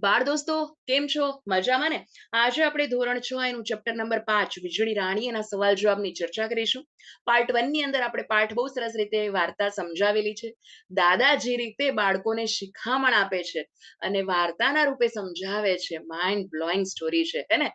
બાળ દોસ્તો, કેમ છો? મજામાં ને? આજે આપણે ધોરણ 6 એનું ચેપ્ટર નંબર 5 વીજળી રાણી એના સવાલ જવાબની ચર્ચા કરીશું. પાર્ટ 1 ની અંદર આપણે પાઠ બહુ સરસ રીતે વાર્તા સમજાવેલી છે. દાદા જે રીતે બાળકોને શિખામણ આપે છે અને વાર્તાના રૂપે સમજાવે છે, માઇન્ડ બ્લોઈંગ સ્ટોરી છે, હે ને?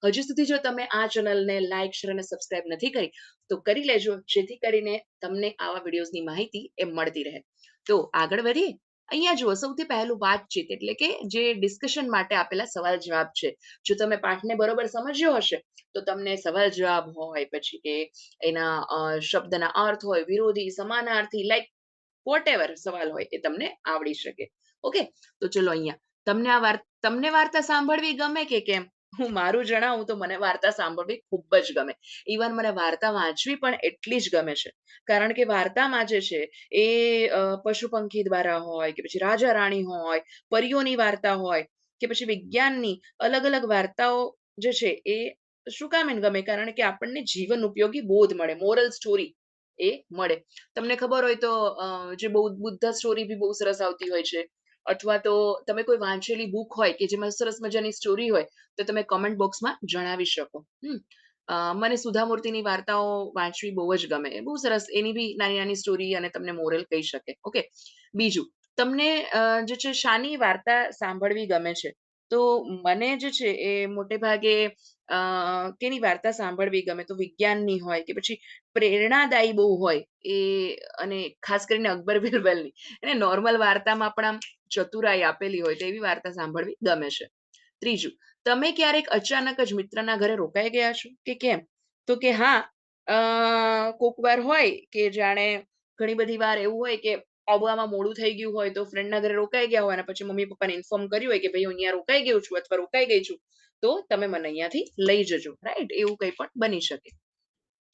હજી સુધી જો તમે આ ચેનલને લાઈક, શેર અને સબસ્ક્રાઇબ નથી કરી તો કરી લેજો, જેથી કરીને તમને આવા વિડીયોઝની માહિતી એ મળતી રહે. તો આગળ વધીએ. અહીંયા જુઓ, સૌથી પહેલું વાતચીત એટલે કે જે ડિસ્કશન માટે આપેલા સવાલ જવાબ છે. જો તમે પાઠને બરોબર સમજ્યો હશે તો તમને સવાલ જવાબ હોય, પછી કે એના શબ્દના અર્થ હોય, વિરોધી, સમાનાર્થી, લાઈક વોટ એવર સવાલ હોય એ તમને આવડી શકે. ઓકે, તો ચલો અહીંયા તમને વાર્તા સાંભળવી ગમે કે કેમ? હું મારું જણાવું તો મને વાર્તા સાંભળવી ખૂબ જ ગમે. ઇવન મને વાર્તા વાંચવી પણ એટલી જ ગમે છે. કારણ કે વાર્તામાં જે છે એ પશુ પંખી દ્વારા હોય કે પછી રાજા રાણી હોય, પરીઓની વાર્તા હોય કે પછી વિજ્ઞાનની અલગ અલગ વાર્તાઓ જે છે એ શું કામ એને ગમે? કારણ કે આપણને જીવન ઉપયોગી બોધ મળે, મોરલ સ્ટોરી એ મળે. તમને ખબર હોય તો જે બુદ્ધ સ્ટોરી બી બહુ સરસ આવતી હોય છે. અથવા તો તમે કોઈ વાંચેલી બુક હોય કે જેમાં સરસ મજાની સ્ટોરી હોય તો તમે કોમેન્ટ બોક્સમાં જણાવી શકો. મને સુધા મૂર્તિની વાર્તાઓ વાંચવી બહુ જ ગમે. બહુ સરસ એની બી નાની નાની સ્ટોરી અને તમને મોરલ કહી શકે. ઓકે, બીજું, તમને જે છે શાની વાર્તા સાંભળવી ગમે છે? તો મને જે છે એ મોટે ભાગે કેની વાર્તા સાંભળવી ગમે? તો વિજ્ઞાનની હોય કે પછી પ્રેરણાદાયી બહુ હોય એ, અને ખાસ કરીને અકબર બિરબલની, એને નોર્મલ વાર્તામાં પણ આમ ચતુરાઈ આપેલી હોય તો એવી વાર્તા સાંભળવી ગમે છે. ત્રીજું, તમે ક્યારેક અચાનક જ મિત્રના ઘરે રોકાઈ ગયા છો કે કેમ? તો કે હા, કોક વાર હોય કે જાણે ઘણી બધી વાર એવું હોય કે આવવામાં મોડું થઈ ગયું હોય તો ફ્રેન્ડના ઘરે રોકાઈ ગયા હોય અને પછી મમ્મી પપ્પાને ઇન્ફોર્મ કર્યું હોય કે ભાઈ હું અહીંયા રોકાઈ ગયું છું અથવા રોકાઈ ગઈ છું, તો તમે મને અહીંયાથી લઈ જજો, રાઈટ? એવું કંઈ પણ બની શકે.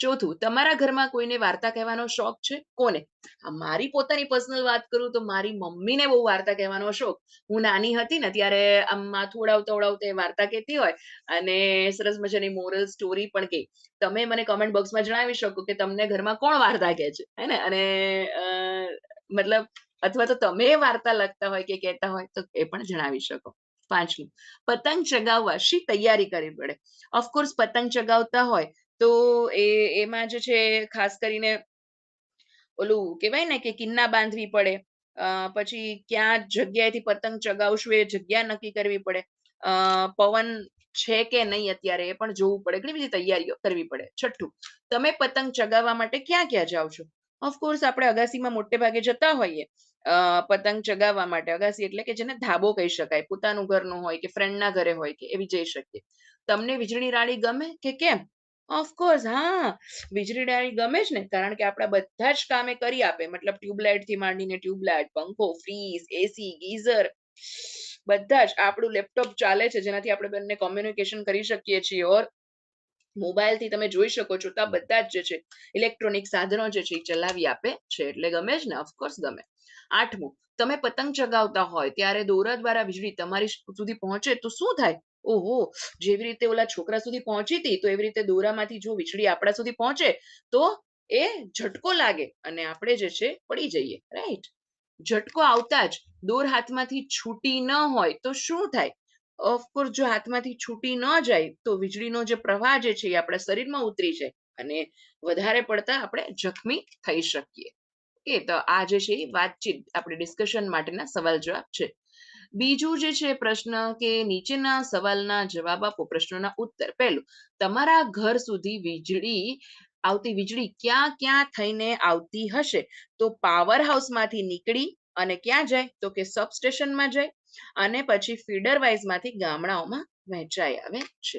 ચોથું, તમારા ઘરમાં કોઈને વાર્તા કહેવાનો શોખ છે? કોને? મારી પોતાની પર્સનલ વાત કરું તો મારી મમ્મીને બહુ વાર્તા કહેવાનો શોખ. હું નાની હતી ને ત્યારે આમ માથું ઉડાવતા ઉડાવતા એ વાર્તા કહેતી હોય અને સરસ મજાની મોરલ સ્ટોરી પણ કહે. તમે મને કોમેન્ટ બોક્સમાં જણાવી શકો કે તમને ઘરમાં કોણ વાર્તા કહે છે, હે ને? અને મતલબ, અથવા તો તમે વાર્તા લખતા હોય કે કહેતા હોય તો એ પણ જણાવી શકો. પાંચમું, પતંગ ચગાવવા શી તૈયારી કરવી પડે? ઓફકોર્સ પતંગ ચગાવતા હોય તો એમાં જે છે ખાસ કરીને ઓલું કહેવાય ને કે કિન્ના બાંધવી પડે. પછી ક્યાં જગ્યાએથી પતંગ ચગાવશું એ જગ્યા નક્કી કરવી પડે. પવન છે કે નહીં અત્યારે એ પણ જોવું પડે. ઘણી બધી તૈયારીઓ કરવી પડે. છઠ્ઠું, તમે પતંગ ચગાવવા માટે ક્યાં ક્યાં જાઓ છો? ઓફકોર્સ આપણે અગાસીમાં મોટે ભાગે જતા હોઈએ પતંગ ચગાવવા માટે. અગાસી એટલે કે જેને ધાબો કહી શકાય. પોતાનું ઘરનું હોય કે ફ્રેન્ડના ઘરે હોય કે એવી જઈ શકીએ. તમને વીજળી રાણી ગમે કે કેમ? ઓફકોર્સ હા, વીજળી રાણી ગમે જ ને, કારણ કે આપણા બધા જ કામ એ કરી આપે. મતલબ ટ્યુબલાઇટ થી માંડીને ટ્યુબલાઇટ, પંખો, ફ્રીઝ, એસી, ગીઝર, બધા જ. આપણું લેપટોપ ચાલે છે જેનાથી આપણે બંને કોમ્યુનિકેશન કરી શકીએ છીએ. ઓર મોબાઈલથી તમે જોઈ શકો છો તો આ બધા જ જે છે ઇલેક્ટ્રોનિક સાધનો જે છે એ ચલાવી આપે છે. એટલે ગમે જ ને, ઓફકોર્સ ગમે. આઠમું, તમે પતંગ ચગાવતા હોય ત્યારે દોરા દ્વારા વીજળી તમારી સુધી પહોંચે તો શું થાય? ઓહો, જેવી રીતે ઓલા છોકરા સુધી પહોંચી હતી તો એવી રીતે દોરામાંથી જો વીજળી આપણા સુધી પહોંચે તો એ ઝટકો લાગે અને આપણે જે છે પડી જઈએ, રાઈટ? ઝટકો આવતા જ દોર હાથમાંથી છૂટી ન હોય તો શું થાય? ઓફકોર્સ જો હાથમાંથી છૂટી ન જાય તો વીજળીનો જે પ્રવાહ જે છે એ આપણા શરીરમાં ઉતરી જાય અને વધારે પડતા આપણે જખમી થઈ શકીએ. એ તો આ જે છે એ વાતચીત આપણે ડિસ્કશન માટેના સવાલ જવાબ છે. બીજું જે છે પ્રશ્ન કે નીચેના સવાલના જવાબ આપો. પ્રશ્નોના ઉત્તર. પહેલું, તમારા ઘર સુધી વીજળી ક્યાં ક્યાં થઈને આવતી હશે? તો પાવર હાઉસમાંથી નીકળી અને ક્યાં જાય? તો કે સબસ્ટેશનમાં જાય અને પછી ફીડર વાઇઝમાંથી ગામડાઓમાં વહેંચાઈ આવે છે.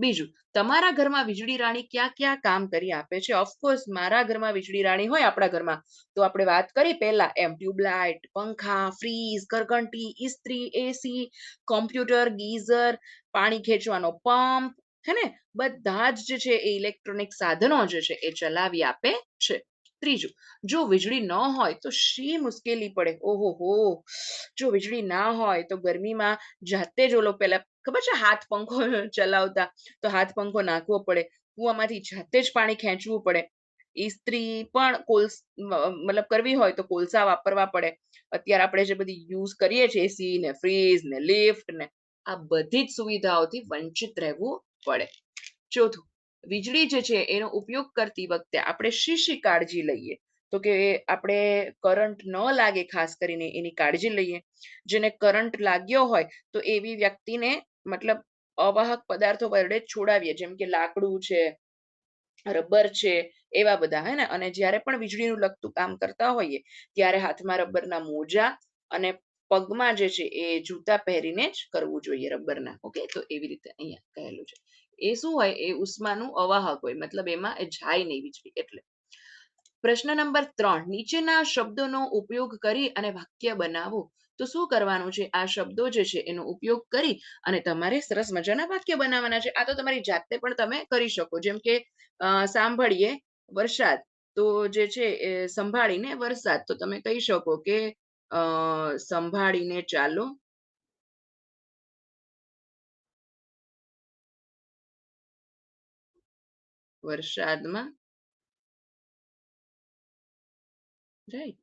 બીજું, તમારા ઘરમાં વીજળી રાણી ક્યાં ક્યાં કામ કરી આપે છે? ઓફકોર્સ મારા ઘરમાં વીજળી રાણી હોય આપણા ઘરમાં તો આપણે વાત કરી પહેલા એમ ટ્યુબલાઇટ, પંખા, ફ્રીઝ, ઘરઘંટી, ઇસ્ત્રી, એસી, કોમ્પ્યુટર, ગીઝર, પાણી ખેંચવાનો પંપ, હે ને? બધા જ જે છે એ ઇલેક્ટ્રોનિક સાધનો જે છે એ ચલાવી આપે છે. ત્રીજું, જો વીજળી ન હોય તો શી મુશ્કેલી પડે? ઓહો હો, જો વીજળી ના હોય તો ગરમીમાં જાતે જ ઓલો પેલા ખબર છે હાથ પંખો ચલાવતા, તો હાથ પંખો નાખવો પડે, કુવામાંથી જાતે જ પાણી ખેંચવું પડે. ઇસ્ત્રી પણ મતલબ કરવી હોય તો કોલસા વાપરવા પડે. અત્યારે આપણે જે બધી યુઝ કરીએ છીએ એસી ને ફ્રીજ ને લિફ્ટ ને આ બધી જ સુવિધાઓથી વંચિત રહેવું પડે. ચોથું, વીજળી જે છે એનો ઉપયોગ કરતી વખતે આપણે શી કાળજી લઈએ? તો કે આપણે કરંટ ન લાગે, ખાસ કરીને એની કાળજી લઈએ. જેને કરંટ લાગ્યો હોય તો એવી વ્યક્તિને મતલબ અવાહક પદાર્થો વડે છોડાવીએ, જેમ કે લાકડું છે, રબર છે, એવા બધા હે ને. અને જ્યારે પણ વીજળીનું લગતું કામ કરતા હોઈએ ત્યારે હાથમાં રબરના મોજા અને પગમાં જે છે એ જૂતા પહેરીને જ કરવું જોઈએ રબરના. ઓકે, તો એવી રીતે અહીંયા કહેલું છે. એ શું હોય, એ ઉષ્માનું અવાહક હોય, મતલબ એમાં એ જાય નહીં વીજળી એટલે. પ્રશ્ન નંબર 3, નીચેના શબ્દોનો ઉપયોગ કરી અને વાક્ય બનાવો. તો શું કરવાનું છે, આ શબ્દો જે છે એનો ઉપયોગ કરી અને તમારે સરસ મજાના વાક્ય બનાવવાના છે. આ તો તમારી જાતે પણ તમે કરી શકો. જેમ કે સાંભળીએ વરસાદ, તો જે છે એ સંભાળીને વરસાદ. તો તમે કહી શકો કે સંભાળીને ચાલો વરસાદમાં, રાઈટ,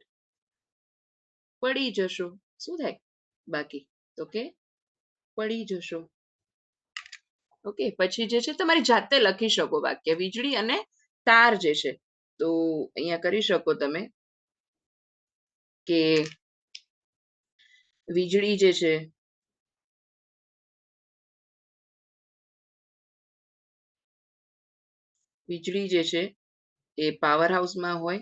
પડી જશો. શું થાય બાકી? તો કે પડી જશો. ઓકે, પછી જે છે તમારી જાતે લખી શકો વાક્ય. વીજળી અને તાર જે છે, તો અહીંયા કરી શકો તમે કે વીજળી જે છે વીજળી જે છે એ પાવર હાઉસમાં હોય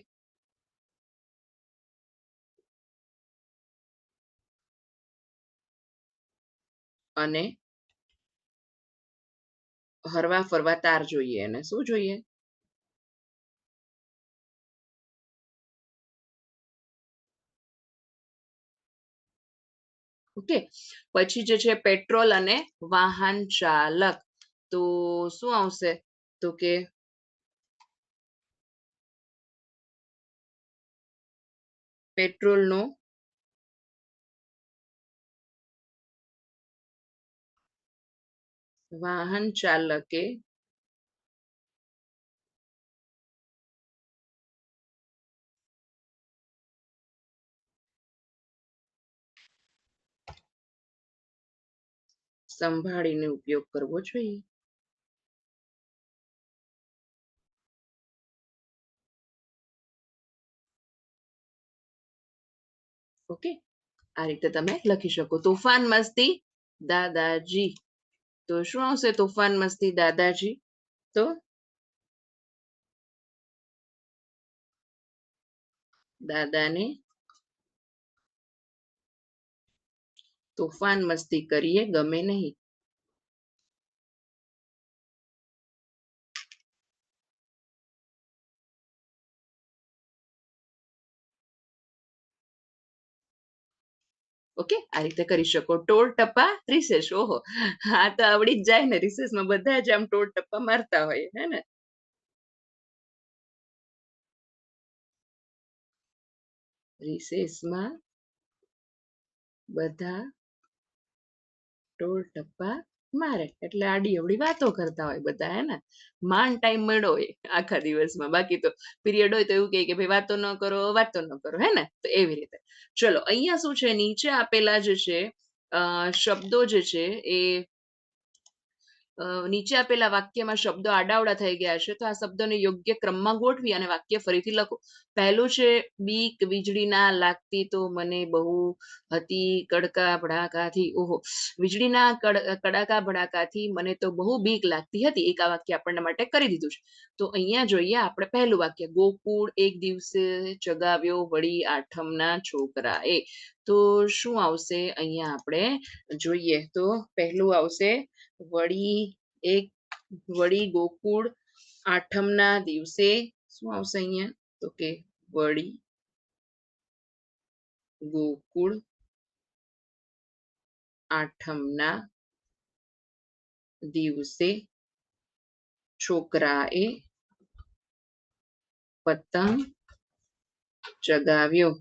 અને હરવા ફરવા તાર જોઈએ. અને શું જોઈએ? ઓકે, પછી જે છે પેટ્રોલ અને વાહન ચાલક. તો શું આવશે? તો કે પેટ્રોલનો વાહન ચાલકે સંભાળીને ઉપયોગ કરવો જોઈએ. ઓકે, આ રીતે તમે લખી શકો. તોફાન મસ્તી દાદાજી. તો શું આવશે તોફાન મસ્તી દાદાજી? તો દાદાને તોફાન મસ્તી કરીએ ગમે નહીં. ઓકે, આ રીતે કરી શકો. ટોળ ટપ્પા રિસેસ. ઓહો, હા તો આવડી જ જાય ને. રિસેસમાં બધા જ આમ ટોળ ટપ્પા મારતા હોય હે ને. રિસેસમાં બધા ટોળ ટપ્પા મારે એટલે આડી અવડી વાતો કરતા હોય બધા હે ને. માંડ ટાઈમ મળ્યો હોય આખા દિવસમાં. બાકી તો પીરિયડ હોય તો એવું કહે કે ભાઈ વાતો ન કરો, વાતો ન કરો, હે ને. તો એવી રીતે. ચલો, અહીંયા શું છે, નીચે આપેલા જે છે શબ્દો જે છે એ નીચે આપેલા વાક્યમાં શબ્દો આડાવડા થઈ ગયા છે. તો આ શબ્દોને યોગ્ય ક્રમમાં ગોઠવી અને વાક્ય ફરીથી લખો. પહેલું છે બીક વીજળીના લાગતી તો મને બહુ હતી કડકા ભડાકાથી. ઓહો, વીજળીના કડાકા ભડાકાથી મને તો બહુ બીક લાગતી હતી. એક આ વાક્ય આપણને માટે કરી દીધું છે. તો અહીંયા જોઈએ આપણે પહેલું વાક્ય. ગોકુળ એક દિવસે ચગાવ્યો વળી આઠમના છોકરાએ. તો શું આવશે અહીંયા આપણે જોઈએ તો પહેલું આવશે વળી ગોકુળ આઠમના દિવસે. શું આવશે અહીંયા? તો કે વળી ગોકુળ આઠમના દિવસે છોકરાએ પતંગ ચગાવ્યો.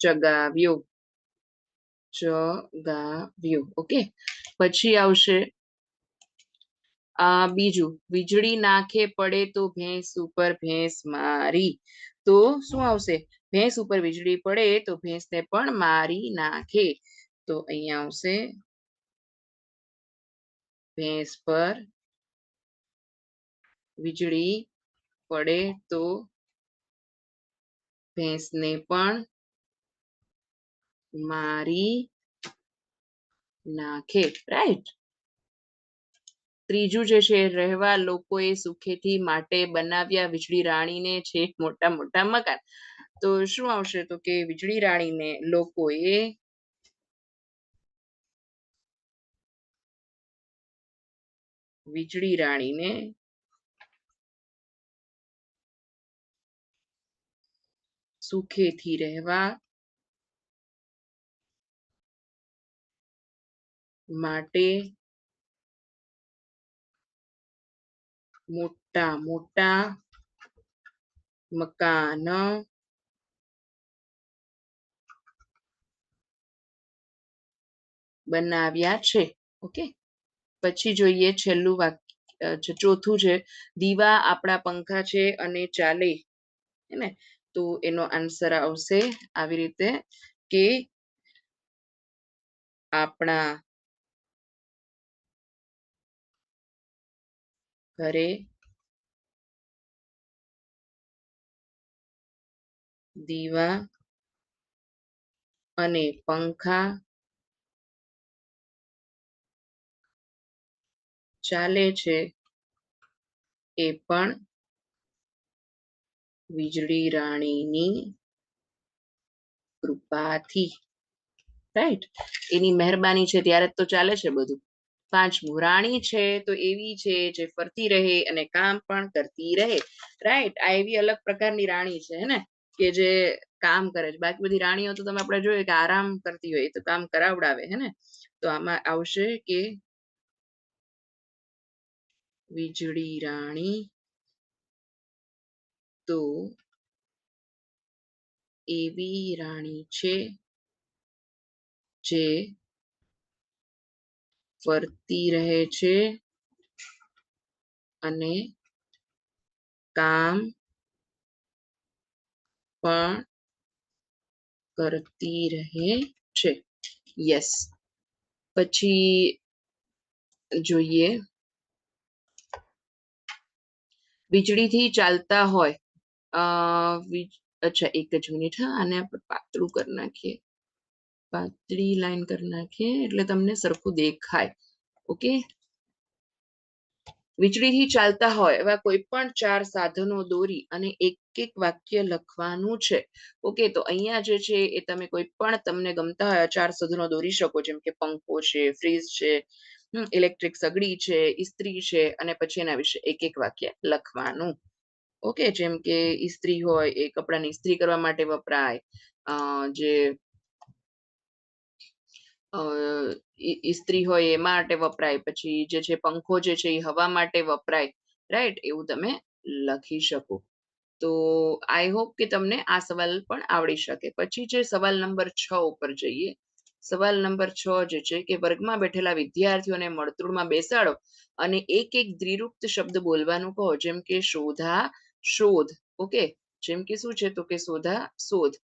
ચગાવ્યો જગાવ્યું. ઓકે, પછી આવશે બીજું, વીજળી નાખે પડે તો ભેંસ ઉપર ભેંસ મારી. તો શું આવશે? ભેંસ ઉપર વીજળી પડે તો ભેંસને પણ મારી નાખે. તો અહીંયા આવશે ભેંસ પર વીજળી પડે તો ભેંસને પણ મારી નાખે. રાઈટ. ત્રીજું જે છે, રહેવા લોકોએ સુખેથી માટે બનાવ્યા વીજળી રાણીને છે મોટા મોટા મકાન. તો શું આવશે? તો કે વીજળી રાણીને લોકોએ વીજળી રાણીને સુખેથી રહેવા માટે મોટા મોટા મકાન બનાવ્યા છે. ઓકે, પછી જોઈએ છેલ્લું વાક્ય, ચોથું છે, દીવા આપણા પંખા છે અને ચાલે. હે ને? તો એનો આન્સર આવશે આવી રીતે કે આપણા ઘરે દીવા અને પંખા ચાલે છે એ પણ વીજળી રાણીની કૃપાથી. રાઈટ, એની મહેરબાની છે ત્યારે તો ચાલે છે બધું. પાંચમું, રાણી છે તો એવી છે જે ફરતી રહે અને કામ પણ કરતી રહે. રાઈટ, આ એવી અલગ પ્રકારની રાણી છે હે ને, કે જે કામ કરે છે. બાકી બધી રાણીઓ તો તમે આપણે જોઈએ કે આરામ કરતી હોય, તો કામ કરાવડાવે હે ને. તો આમાં આવશે કે વીજળી રાણી તો એવી રાણી છે જે ફરતી રહે છે અને કામ પણ કરતી રહે છે. યસ. પછી જોઈએ, વીજળીથી ચાલતા હોય. અચ્છા, એક જ મિનિટ. હા, આને આપણે પાતળું કરી નાખીએ. પાતળી લાઈન કરી નાખીએ એટલે તમને સરખું દેખાય. ઓકે, વીજળીથી ચાલતા હોય એવા કોઈ પણ ચાર સાધનો દોરી અને એક એક વાક્ય લખવાનું છે. ઓકે, તો અહીંયા જે છે એ તમે કોઈ પણ તમને ગમતા હોય ચાર સાધનો દોરી શકો, જેમ કે પંખો છે, ફ્રીજ છે, ઇલેક્ટ્રિક સગડી છે, ઇસ્ત્રી છે, અને પછી એના વિશે એક એક વાક્ય લખવાનું. ઓકે, જેમ કે ઇસ્ત્રી હોય એ કપડાની ઇસ્ત્રી કરવા માટે વપરાય. જે ઇસ્ત્રી હોય એ માટે વપરાય. પછી જે છે પંખો જે છે એ હવા માટે વપરાય. રાઈટ, એવું તમે લખી શકો. તો આઈ હોપ કે તમને આ સવાલ પણ આવડી શકે. પછી જે સવાલ નંબર 6 ઉપર જઈએ. સવાલ નંબર 6 જે છે કે વર્ગમાં બેઠેલા વિદ્યાર્થીઓને મળતૃણમાં બેસાડો અને એક એક દ્વિરૂપત શબ્દ બોલવાનું કહો, જેમ કે શોધા, શોધ. ઓકે, જેમ કે શું છે? તો કે શોધા, શોધ.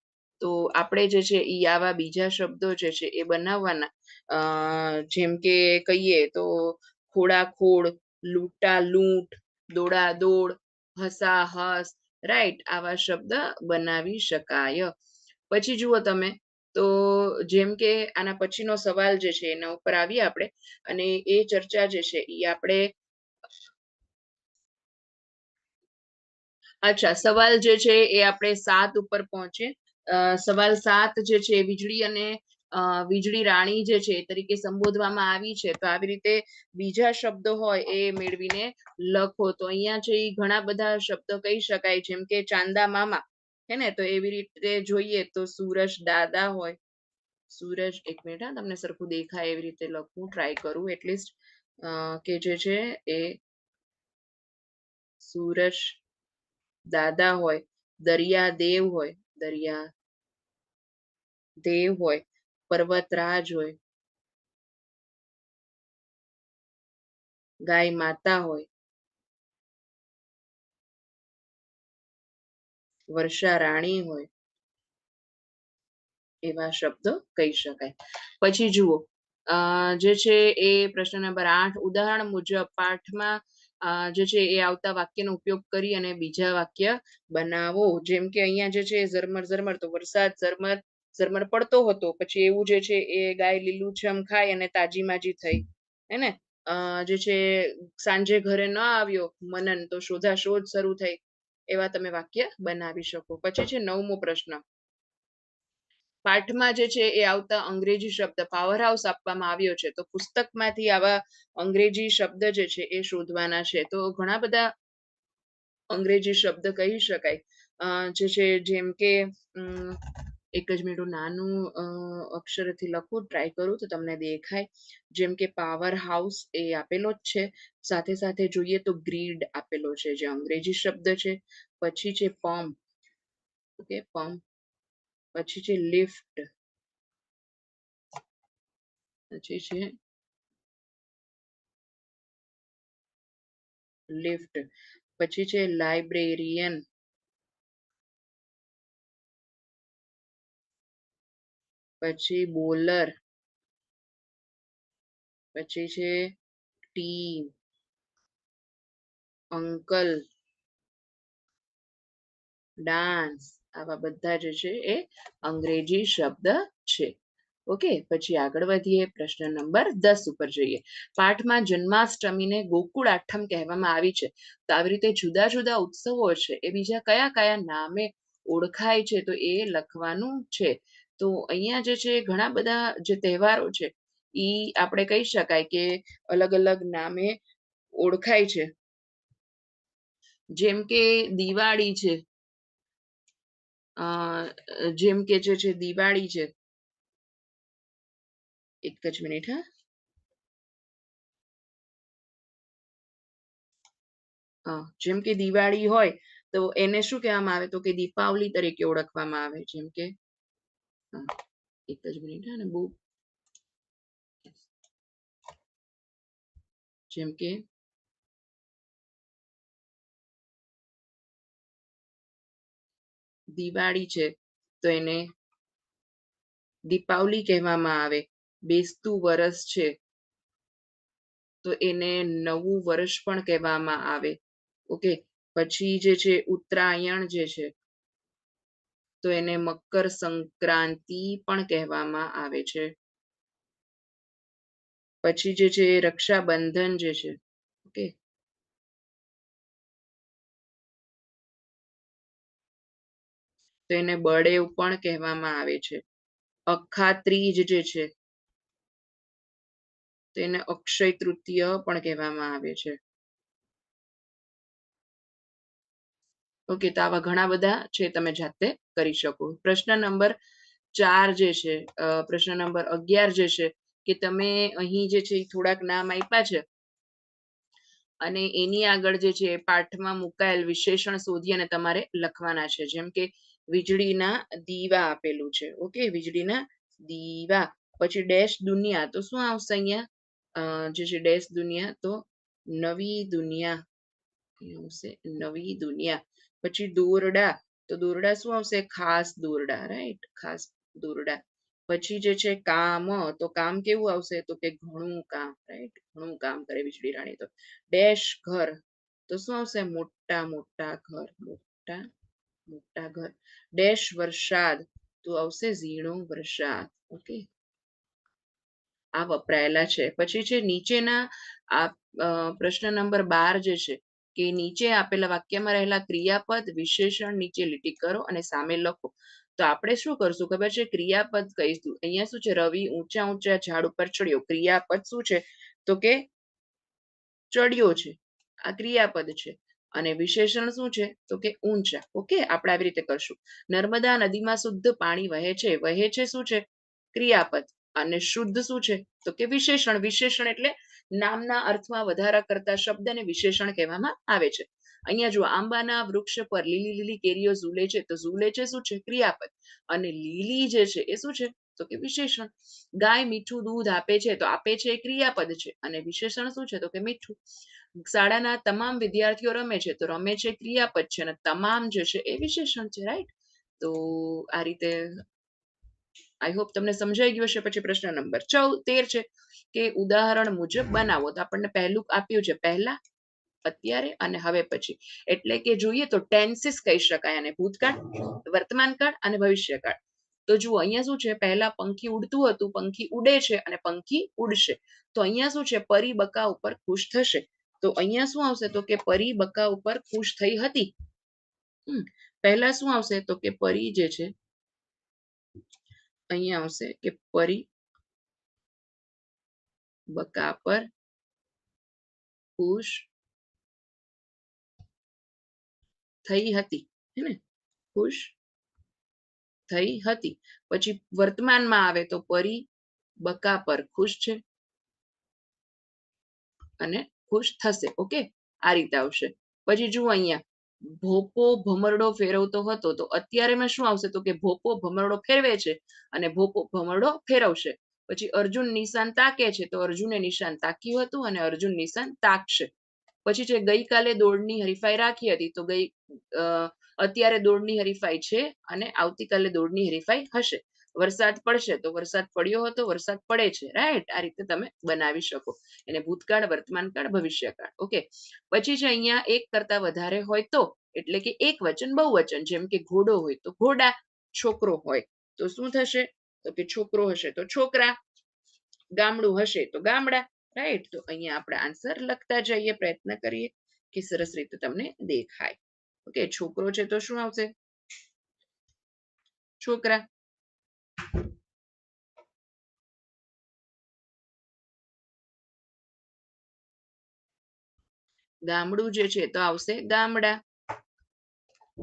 તો આપણે જે છે એ આવા બીજા શબ્દો જે છે એ બનાવવાના. જેમ કે કહીએ તો ખોડાખોડ, લૂંટા લૂંટ, દોડા દોડ, હસા હસ. રાઈટ, આવા શબ્દ બનાવી શકાય. પછી જુઓ તમે, તો જેમ કે આના પછીનો સવાલ જે છે એના ઉપર આવીએ આપણે, અને એ ચર્ચા જે છે એ આપણે. અચ્છા, સવાલ જે છે એ આપણે 7 ઉપર પહોંચે. સવાલ 7 જે છે વીજળી અને વીજળી રાણી જે છે એ તરીકે સંબોધવામાં આવી છે. તો આવી રીતે બીજા શબ્દો હોય એ મેળવીને લખો. તો અહીંયા છે એ ઘણા બધા શબ્દો કહી શકાય, જેમ કે ચાંદા મામા. હે ને? તો એવી રીતે જોઈએ તો સૂરજ દાદા હોય. સૂરજ, એક મિનિટ, હા, તમને સરખું દેખાય એવી રીતે લખવું ટ્રાય કરું એટલીસ્ટ. કે જે છે એ સૂરજ દાદા હોય. દરિયા દેવ હોય. દરિયા દેવ હોય. પર્વતરાજ હોય, ગાય માતા હોય, વર્ષા રાણી હોય, એવા શબ્દો કહી શકાય. પછી જુઓ જે છે એ પ્રશ્ન નંબર 8 ઉદાહરણ મુજબ પાઠમાં જે છે એ આવતા વાક્યનો ઉપયોગ કરી અને બીજા વાક્ય બનાવો. જેમ કે અહીંયા જે છે ઝરમર ઝરમર, તો વરસાદ ઝરમર ઝરમર પડતો હતો. પછી એવું જે છે એ ગાય લીલુંછમ ખાઈ અને તાજી માજી થઈ, હે ને. જે છે સાંજે ઘરે ન આવ્યો મનન, તો શોધાશોધ શરૂ થઈ. એવા તમે વાક્ય બનાવી શકો. પછી છે 9મો પ્રશ્ન, પાઠમાં જે છે એ આવતા અંગ્રેજી શબ્દ પાવર હાઉસ આપવામાં આવ્યો છે, તો પુસ્તકમાંથી આવા અંગ્રેજી શબ્દ જે છે એ શોધવાના છે. તો ઘણા બધા અંગ્રેજી શબ્દ કહી શકાય જે છે, જેમ કે એક જ મિનિટ નાનું અક્ષરથી લખું, ટ્રાય કરું તો તમને દેખાય. જેમ કે પાવર હાઉસ એ આપેલો જ છે, સાથે સાથે જોઈએ તો ગ્રીડ આપેલો છે જે અંગ્રેજી શબ્દ છે. પછી છે પંપ, ઓકે પંપ. પછી છે લિફ્ટ, પછી છે લિફ્ટ. પછી છે લાઇબ્રેરિયન, પછી બોલર, પછી છે ટીમ, અંકલ, ડાન્સ. આવા બધા જે છે એ અંગ્રેજી શબ્દ છે. ઓકે, પછી આગળ વધીએ, પ્રશ્ન નંબર 10 ઉપર જઈએ. પાઠમાં જન્માષ્ટમીને ગોકુળ આઠમ કહેવામાં આવી છે, તો આવી રીતે જુદા જુદા ઉત્સવો છે એ બીજા કયા કયા નામે ઓળખાય છે, તો એ લખવાનું છે. તો અહીંયા જે છે ઘણા બધા જે તહેવારો છે ઈ આપણે કહી શકાય કે અલગ અલગ નામે ઓળખાય છે. જેમ કે દિવાળી છે, જેમ કે જે છે દિવાળી છે, એક જ મિનિટ જેમ કે દિવાળી હોય તો એને શું કહેવામાં આવે, તો કે દીપાવલી તરીકે ઓળખવામાં આવે. જેમ કે એક જ મિનિટ ને બહુ, જેમ કે દિવાળી છે તો એને દીપાવલી કહેવામાં આવે. બેસતું વરસ છે તો એને નવું વર્ષ પણ કહેવામાં આવે. ઓકે, પછી જે છે ઉત્તરાયણ જે છે તો એને મકર સંક્રાંતિ પણ કહેવામાં આવે છે. પછી જે છે રક્ષાબંધન જે છે, ઓકે, તો એને બળેવ પણ કહેવામાં આવે છે. અખાત્રીજ જે છે તેને અક્ષય તૃતીય પણ કહેવામાં આવે છે. ઓકે, તો આવા ઘણા બધા છે, તમે જાતે કરી શકો. પ્રશ્ન નંબર 4 જે છે, પ્રશ્ન નંબર 11 જે છે કે તમે અહીં જે છે થોડાક નામ આપ્યા છે અને એની આગળ જે છે પાઠમાં મુકાયેલ વિશેષણ શોધી અને તમારે લખવાના છે. જેમ કે વીજળીના દીવા આપેલું છે, ઓકે, વીજળીના દીવા. પછી ડેશ દુનિયા, તો શું આવશે અહીંયા જે છે ડેશ દુનિયા, તો નવી દુનિયા આવશે, નવી દુનિયા. પછી દોરડા, તો દોરડા શું આવશે, ખાસ દોરડા, રાઈટ, ખાસ દોરડા. પછી જે છે કામ, તો કામ કેવું આવશે, તો કે ઘણું કામ, રાઈટ, ઘણું કામ કરે વીજળી રાણી. તો ડેશ ઘર, તો શું આવશે, મોટા મોટા ઘર, મોટા મોટા ઘર. ડેશ વરસાદ, તો આવશે ઝીણો વરસાદ. ઓકે, આ વપરાયેલા છે. પછી છે નીચેના આ પ્રશ્ન નંબર 12 જે છે કે નીચે આપેલા વાક્યમાં રહેલા ક્રિયાપદ વિશેષણ નીચે લીટી કરો અને સામે લખો. તો આપણે શું કરશું ખબર છે, ક્રિયાપદ કહીશું. અહીંયા શું છે, રવિ ઊંચા ઊંચા ઝાડ ઉપર ચડ્યો. ક્રિયાપદ શું છે, તો કે ચડ્યો છે, આ ક્રિયાપદ છે. અને વિશેષણ શું છે, તો કે ઊંચા. ઓકે, આપણે આવી રીતે કરશું. નર્મદા નદીમાં શુદ્ધ પાણી વહે છે. વહે છે શું છે, ક્રિયાપદ. અને શુદ્ધ શું છે, તો કે વિશેષણ. વિશેષણ એટલે નામના અર્થમાં વધારા કરતા શબ્દને વિશેષણ કહેવામાં આવે છે. અહીંયા જો આંબાના વૃક્ષ પર લીલી લીલી કેરીઓ ઝૂલે છે, તો ઝૂલે છે શું છે, ક્રિયાપદ. અને લીલી જે છે એ શું છે, તો કે વિશેષણ. ગાય મીઠું દૂધ આપે છે તો આપે છે એ ક્રિયાપદ છે અને વિશેષણ શું છે તો કે મીઠું. શાળાના તમામ વિદ્યાર્થીઓ રમે છે તો રમે છે ક્રિયાપદ છે અને તમામ જે છે એ વિશેષણ છે, રાઈટ. તો આ રીતે આઈ હોપ તમને સમજાઈ ગયું હશે. પછી પ્રશ્ન નંબર 13 છે કે ઉદાહરણ મુજબ બનાવો. તો આપણને પહેલું આપ્યું છે પહેલા, અત્યારે અને હવે પછી. એટલે કે જોઈએ તો ટેન્સીસ કહી શકાય અને ભૂતકાળ, વર્તમાનકાળ અને ભવિષ્યકાળ. તો જુઓ અહીંયા શું છે, પહેલા પંખી ઉડતું હતું, પંખી ઉડે છે અને પંખી ઉડશે. તો અહીંયા શું છે, પરી બકા ઉપર ખુશ થશે. તો અહીંયા શું આવશે તો કે પરી બકા ઉપર ખુશ થઈ હતી. પહેલા શું આવશે તો કે પરી જે છે અહીંયા આવશે કે પરી બકા પર ખુશ થઈ હતી, હે ને, ખુશ થઈ હતી. પછી વર્તમાનમાં આવે તો પરી બકા પર ખુશ છે અને ખુશ થશે. ઓકે, આ રીતે આવશે. પછી જુઓ અહીંયા ભોપો ભમરડો ફેરવતો હતો. તો અત્યારેમાં શું આવશે તો કે ભોપો ભમરડો ફેરવે છે અને ભોપો ભમરડો ફેરવશે. પછી અર્જુન નિશાન તાકે છે તો અર્જુને નિશાન તાક્યું હતું અને અર્જુન નિશાન તાકશે. પછી છે ગઈકાલે દોડની હરીફાઈ રાખી હતી. તો અત્યારે દોડની હરીફાઈ છે અને આવતીકાલે દોડની હરીફાઈ હશે. વરસાદ પડશે તો વરસાદ પડ્યો હતો, વરસાદ પડે છે, રાઈટ. આ રીતે તમે બનાવી શકો એને ભૂતકાળ, વર્તમાનકાળ, ભવિષ્યકાળ. ઓકે, પછી છે અહીંયા એક કરતા વધારે હોય તો, એટલે કે એક વચન બહુવચન. જેમ કે ઘોડો હોય તો ઘોડા, છોકરો હોય તો શું થશે તો કે છોકરો હશે તો છોકરા, ગામડું હશે તો ગામડા, રાઈટ. તો અહીંયા આપણે આન્સર લખતા જઈએ, પ્રયત્ન કરીએ કે સરસ રીતે તમને દેખાય. ઓકે, છોકરો છે તો શું આવશે છોકરા. ગામડું જે છે તો આવશે ગામડા.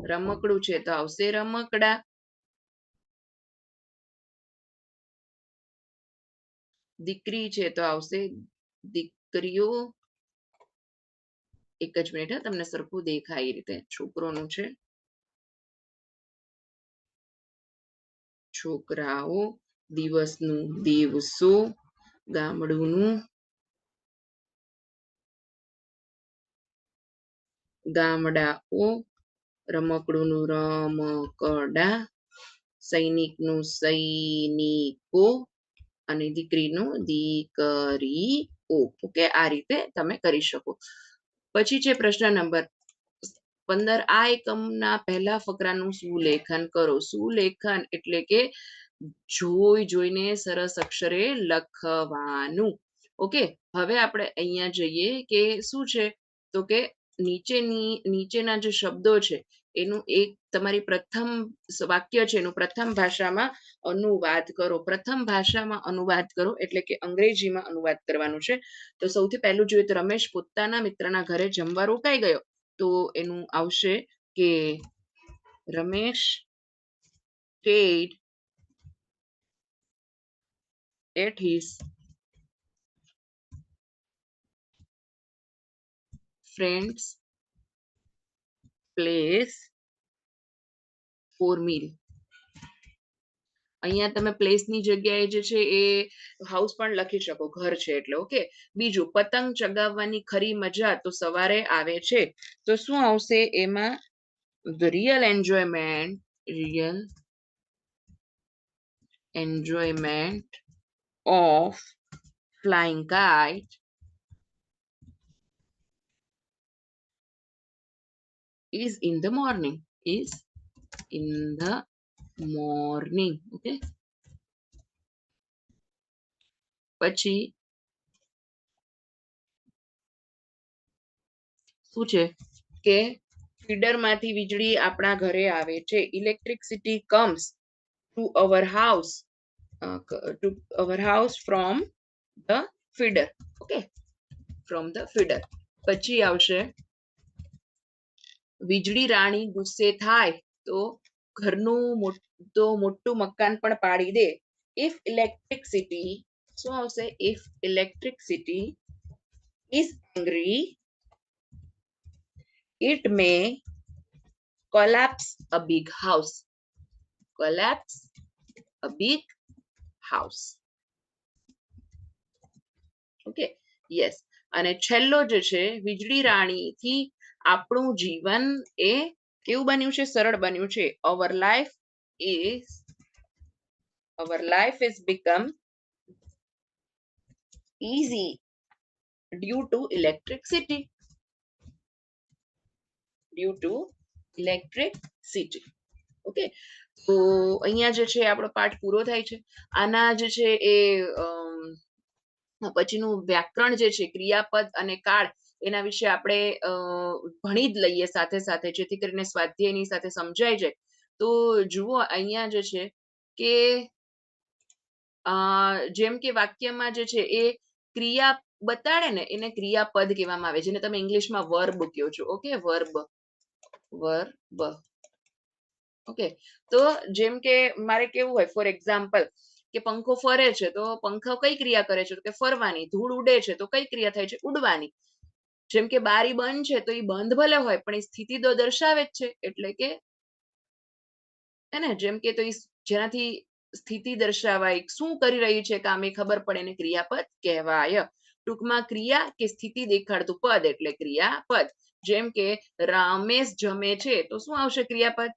રમકડું છે તો આવશે રમકડા. દીકરી છે તો આવશે દીકરીઓ. એક જ મિનિટ, તમને સરખું દેખાય એ રીતે. છોકરોનું છે છોકરાઓ, દિવસનું દિવસો, ગામડુંનું ગામડાઓ, રમકડુંનું રમકડા, સૈનિકનું સૈનિકો અને દીકરીનું દીકરીઓ. ઓકે, આ રીતે તમે કરી શકો. પછી છે પ્રશ્ન નંબર 15. આ એકમના પહેલા ફકરાનું સુલેખન કરો. સુલેખન એટલે કે જોઈ જોઈને સરસ અક્ષરે લખવાનું. ઓકે, હવે આપણે અહીંયા જઈએ કે શું છે તો કે નીચેના જે શબ્દો છે એનું એક તમારી પ્રથમ વાક્ય છે એનું પ્રથમ ભાષામાં અનુવાદ કરો. પ્રથમ ભાષામાં અનુવાદ કરો એટલે કે અંગ્રેજીમાં અનુવાદ કરવાનું છે. તો સૌથી પહેલું જોઈએ તો રમેશ પોતાના મિત્રના ઘરે જમવા રોકાઈ ગયો. તો એનું આવશે કે Ramesh stayed at his friend's place for meal. અહીંયા તમે પ્લેસની જગ્યાએ જે છે એ હાઉસ પણ લખી શકો, ઘર છે એટલે. ઓકે, બીજું પતંગ ચગાવવાની ખરી મજા તો સવારે આવે છે. તો શું આવશે એમાં the real enjoyment of flying kite is in the morning. Okay, પછી શું છે કે ફીડર માંથી વીજળી આપણા ઘરે આવે છે. Electricity comes to our house from the feeder. Okay, from the feeder. પછી આવશે વીજળી રાણી ગુસ્સે થાય તો ઘરનું મોટું મકાન પણ પાડી દે. if electricity શું આવશે if electricity is angry it may collapse a big house. collapse a big house. Okay, yes. અને છેલ્લો જે છે વીજળી રાણીથી આપણું જીવન એ કેવું બન્યું છે? સરળ બન્યું છે. our life is become easy due to electricity. Okay, તો અહીંયા જે છે આપણો પાઠ પૂરો થાય છે. આના જે છે એ પછીનું વ્યાકરણ જે છે, ક્રિયાપદ અને કાળ, એના વિશે આપણે ભણી જ લઈએ સાથે સાથે, જેથી કરીને સ્વાધ્યાયની સાથે સમજાઈ જાય. તો જુઓ અહીંયા જે છે કે જેમ કે વાક્યમાં જે છે એ ક્રિયા બતાડે ને એને ક્રિયાપદ કહેવામાં આવે, જેને તમે ઇંગ્લિશમાં વર્બ કહો છો. Okay, verb. ઓકે, તો જેમ કે મારે કેવું હોય, ફોર એક્ઝામ્પલ કે પંખો ફરે છે, તો પંખો કઈ ક્રિયા કરે છે? તો કે ફરવાની. ધૂળ ઉડે છે, તો કઈ ક્રિયા થાય છે? ઉડવાની. જેમ કે બારી બંધ છે, તો એ બંધ ભલે હોય પણ એ સ્થિતિ તો દર્શાવે જ છે, એટલે કે જેમ કે તો જેનાથી સ્થિતિ દર્શાવાય, શું કરી રહી છે કામ એ ખબર પડે, એને ક્રિયાપદ કહેવાય. ટૂંકમાં ક્રિયા કે સ્થિતિ દેખાડતું પદ એટલે ક્રિયાપદ. જેમ કે રામેશ જમે છે, તો શું આવશે? ક્રિયાપદ.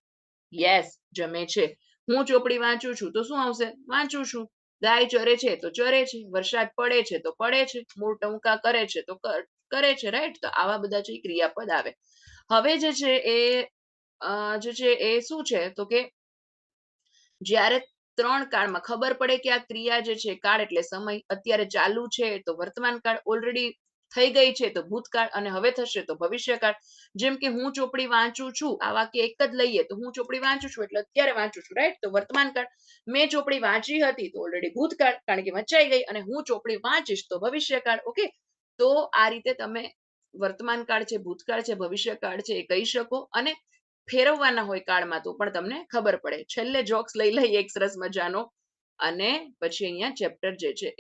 યસ, જમે છે. હું ચોપડી વાંચું છું, તો શું આવશે? વાંચું છું. ગાય ચરે છે, તો ચરે છે. વરસાદ પડે છે, તો પડે છે. મોર ટંકા કરે છે, તો કરે છે. રાઈટ? તો આવા બધા જે ક્રિયાપદ આવે. હવે જે છે એ શું છે? તો કે જ્યારે ત્રણ કાળમાં ખબર પડે કે આ ક્રિયા જે છે, કાળ એટલે સમય, અત્યારે ચાલુ છે તો વર્તમાન કાળ, ઓલરેડી થઈ ગઈ છે તો ભૂતકાળ, અને હવે થશે તો ભવિષ્યકાળ. જેમ કે હું ચોપડી વાંચું છું, આ વાક્ય એક જ લઈએ તો હું ચોપડી વાંચું છું એટલે અત્યારે વાંચું છું. રાઈટ? તો વર્તમાન કાળ. મેં ચોપડી વાંચી હતી તો ઓલરેડી ભૂતકાળ, કારણ કે વંચાઈ ગઈ. અને હું ચોપડી વાંચીશ તો ભવિષ્યકાળ. ઓકે, તો આ રીતે તમે વર્તમાન કાળ છે, ભૂતકાળ છે, ભવિષ્યકાળ છે એ કહી શકો. અને ફેરવવાના હોય કાળમાં તો પણ તમને ખબર પડે. છેલ્લે જોક્સ લઈ લઈએ એક સરસ મજાનો, અને પછી અહીંયા ચેપ્ટર જે છે એ